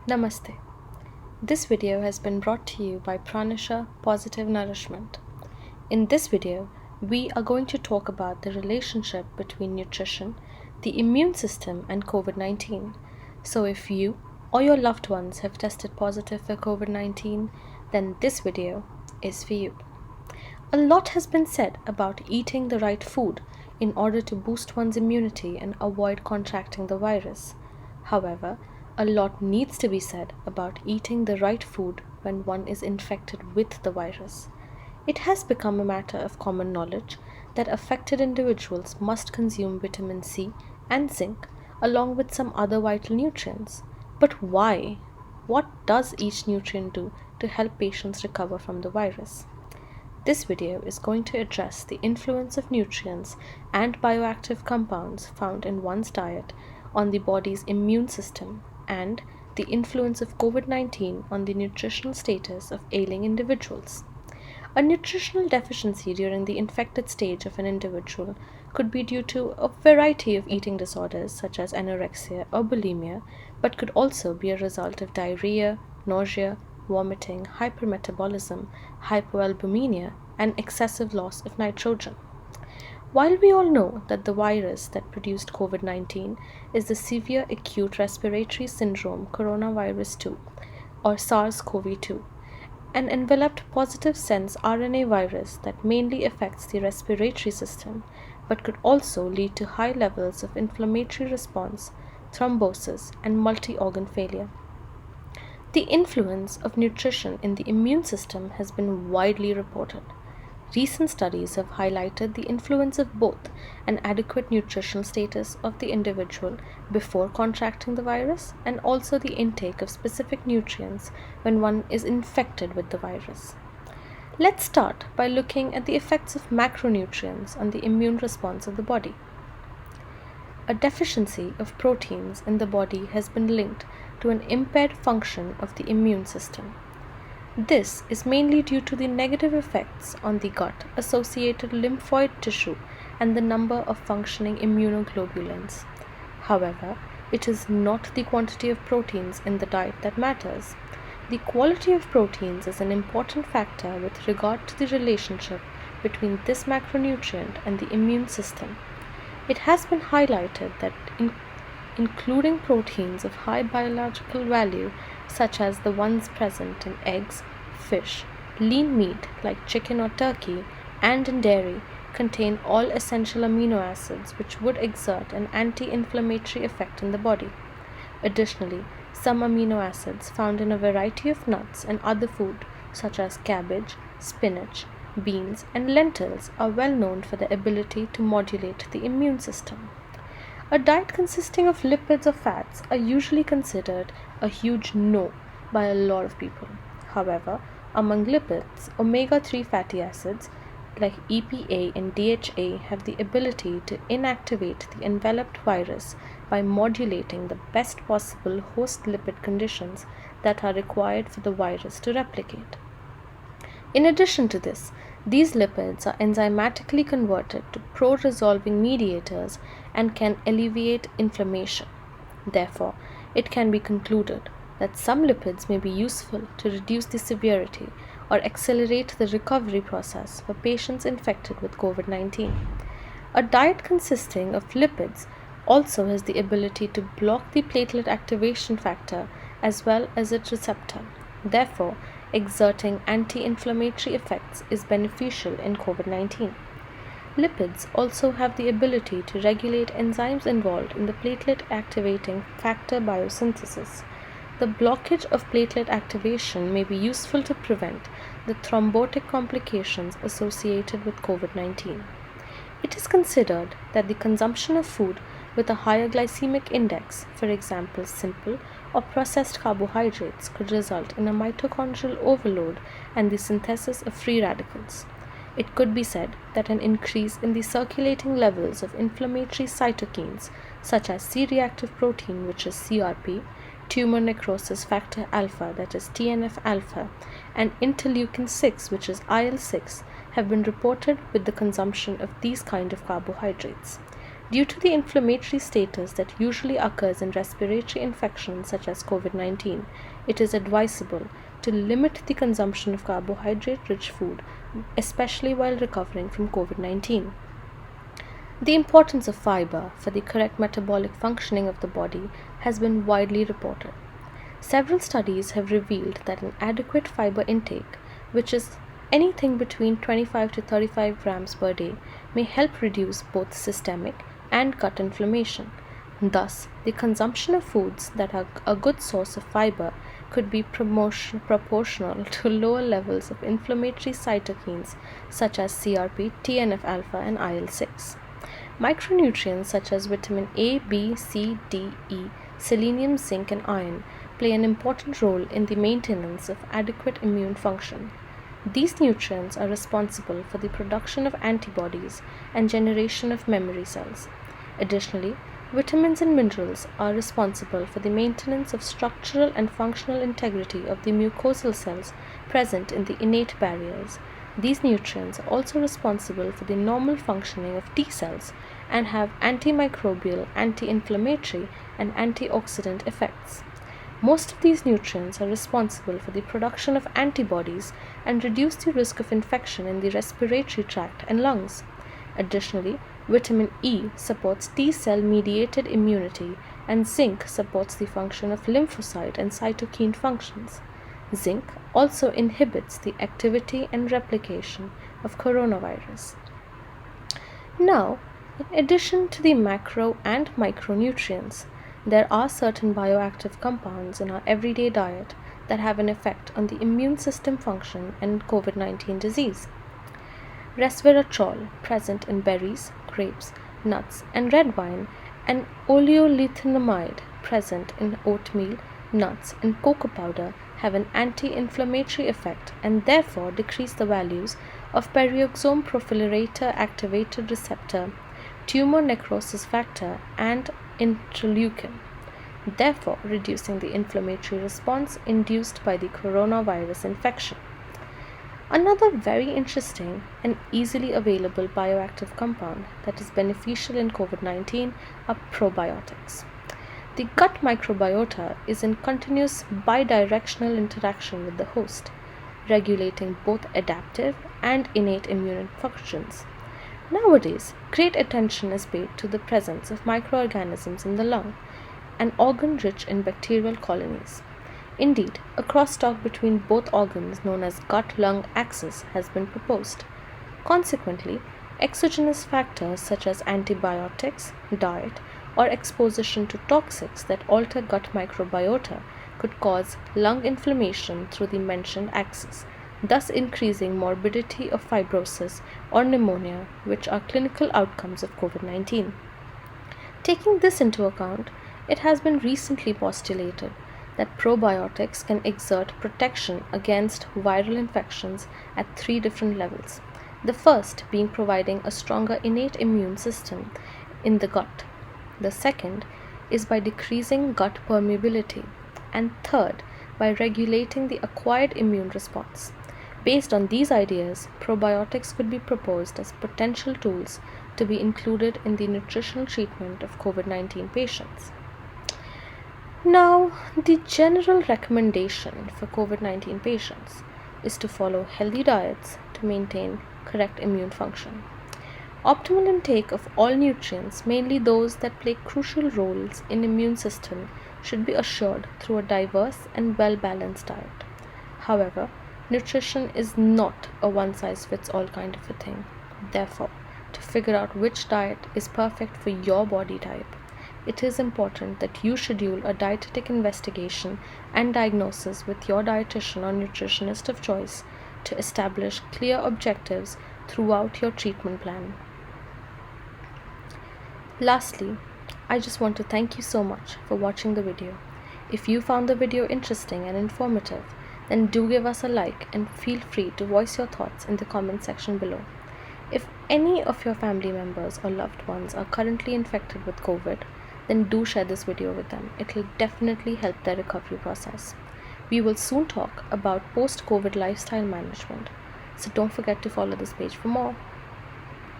Namaste. This video has been brought to you by Pranisha Positive Nourishment. In this video, we are going to talk about the relationship between nutrition, the immune system, and COVID-19. So if you or your loved ones have tested positive for COVID-19, then this video is for you. A lot has been said about eating the right food in order to boost one's immunity and avoid contracting the virus. However, a lot needs to be said about eating the right food when one is infected with the virus. It has become a matter of common knowledge that affected individuals must consume vitamin C and zinc along with some other vital nutrients. But why? What does each nutrient do to help patients recover from the virus? This video is going to address the influence of nutrients and bioactive compounds found in one's diet on the body's immune system and the influence of COVID-19 on the nutritional status of ailing individuals. A nutritional deficiency during the infected stage of an individual could be due to a variety of eating disorders such as anorexia or bulimia, but could also be a result of diarrhea, nausea, vomiting, hypermetabolism, hypoalbuminemia, and excessive loss of nitrogen. While we all know that the virus that produced COVID-19 is the severe acute respiratory syndrome coronavirus 2 or SARS-CoV-2, an enveloped positive sense RNA virus that mainly affects the respiratory system but could also lead to high levels of inflammatory response, thrombosis, and multi-organ failure. The influence of nutrition in the immune system has been widely reported. Recent studies have highlighted the influence of both an adequate nutritional status of the individual before contracting the virus and also the intake of specific nutrients when one is infected with the virus. Let's start by looking at the effects of macronutrients on the immune response of the body. A deficiency of proteins in the body has been linked to an impaired function of the immune system. This is mainly due to the negative effects on the gut associated lymphoid tissue and the number of functioning immunoglobulins. However, it is not the quantity of proteins in the diet that matters. The quality of proteins is an important factor with regard to the relationship between this macronutrient and the immune system. It has been highlighted that including proteins of high biological value such as the ones present in eggs, fish, lean meat like chicken or turkey, and in dairy contain all essential amino acids which would exert an anti-inflammatory effect in the body. Additionally, some amino acids found in a variety of nuts and other food such as cabbage, spinach, beans, and lentils are well known for their ability to modulate the immune system. A diet consisting of lipids or fats are usually considered a huge no by a lot of people. However, among lipids, omega-3 fatty acids like EPA and DHA have the ability to inactivate the enveloped virus by modulating the best possible host lipid conditions that are required for the virus to replicate. In addition to this, these lipids are enzymatically converted to pro-resolving mediators and can alleviate inflammation. Therefore, it can be concluded that some lipids may be useful to reduce the severity or accelerate the recovery process for patients infected with COVID-19. A diet consisting of lipids also has the ability to block the platelet activation factor as well as its receptor. Therefore, exerting anti-inflammatory effects is beneficial in COVID-19. Lipids also have the ability to regulate enzymes involved in the platelet activating factor biosynthesis. The blockage of platelet activation may be useful to prevent the thrombotic complications associated with COVID-19. It is considered that the consumption of food with a higher glycemic index, for example simple or processed carbohydrates, could result in a mitochondrial overload and the synthesis of free radicals. It could be said that an increase in the circulating levels of inflammatory cytokines such as C-reactive protein, which is CRP, tumor necrosis factor alpha, that is TNF alpha, and interleukin 6, which is IL-6, have been reported with the consumption of these kind of carbohydrates. Due to the inflammatory status that usually occurs in respiratory infections such as COVID-19, it is advisable to limit the consumption of carbohydrate-rich food, especially while recovering from COVID-19. The importance of fiber for the correct metabolic functioning of the body has been widely reported. Several studies have revealed that an adequate fiber intake, which is anything between 25 to 35 grams per day, may help reduce both systemic and gut inflammation. Thus, the consumption of foods that are a good source of fiber could be proportional to lower levels of inflammatory cytokines such as CRP, TNF alpha, and IL-6. Micronutrients such as vitamin A, B, C, D, E, selenium, zinc, and iron play an important role in the maintenance of adequate immune function. These nutrients are responsible for the production of antibodies and generation of memory cells. Additionally, vitamins and minerals are responsible for the maintenance of structural and functional integrity of the mucosal cells present in the innate barriers. These nutrients are also responsible for the normal functioning of T cells and have antimicrobial, anti-inflammatory, and antioxidant effects. Most of these nutrients are responsible for the production of antibodies and reduce the risk of infection in the respiratory tract and lungs. Additionally, vitamin E supports T-cell mediated immunity, and zinc supports the function of lymphocyte and cytokine functions. Zinc also inhibits the activity and replication of coronavirus. Now, in addition to the macro and micronutrients, there are certain bioactive compounds in our everyday diet that have an effect on the immune system function in COVID-19 disease. Resveratrol, present in berries, grapes, nuts, and red wine, and oleolithiamide, present in oatmeal, nuts, and cocoa powder, have an anti-inflammatory effect and therefore decrease the values of peroxisome profilator activated receptor, tumor necrosis factor, and interleukin, therefore reducing the inflammatory response induced by the coronavirus infection. Another very interesting and easily available bioactive compound that is beneficial in COVID-19 are probiotics. The gut microbiota is in continuous bidirectional interaction with the host, regulating both adaptive and innate immune functions. Nowadays, great attention is paid to the presence of microorganisms in the lung, an organ rich in bacterial colonies. Indeed, a crosstalk between both organs known as gut-lung axis has been proposed. Consequently, exogenous factors such as antibiotics, diet, or exposition to toxics that alter gut microbiota could cause lung inflammation through the mentioned axis, thus increasing morbidity of fibrosis or pneumonia, which are clinical outcomes of COVID-19. Taking this into account, it has been recently postulated that probiotics can exert protection against viral infections at 3 different levels. The first being providing a stronger innate immune system in the gut. The second is by decreasing gut permeability, and third, by regulating the acquired immune response. Based on these ideas, probiotics could be proposed as potential tools to be included in the nutritional treatment of COVID-19 patients. Now, the general recommendation for COVID-19 patients is to follow healthy diets to maintain correct immune function. Optimal intake of all nutrients, mainly those that play crucial roles in immune system, should be assured through a diverse and well-balanced diet. However, nutrition is not a one-size-fits-all kind of a thing. Therefore, to figure out which diet is perfect for your body type, it is important that you schedule a dietetic investigation and diagnosis with your dietitian or nutritionist of choice to establish clear objectives throughout your treatment plan. Lastly, I just want to thank you so much for watching the video. If you found the video interesting and informative, then do give us a like and feel free to voice your thoughts in the comment section below. If any of your family members or loved ones are currently infected with COVID, then do share this video with them. It will definitely help their recovery process. We will soon talk about post-COVID lifestyle management, so don't forget to follow this page for more.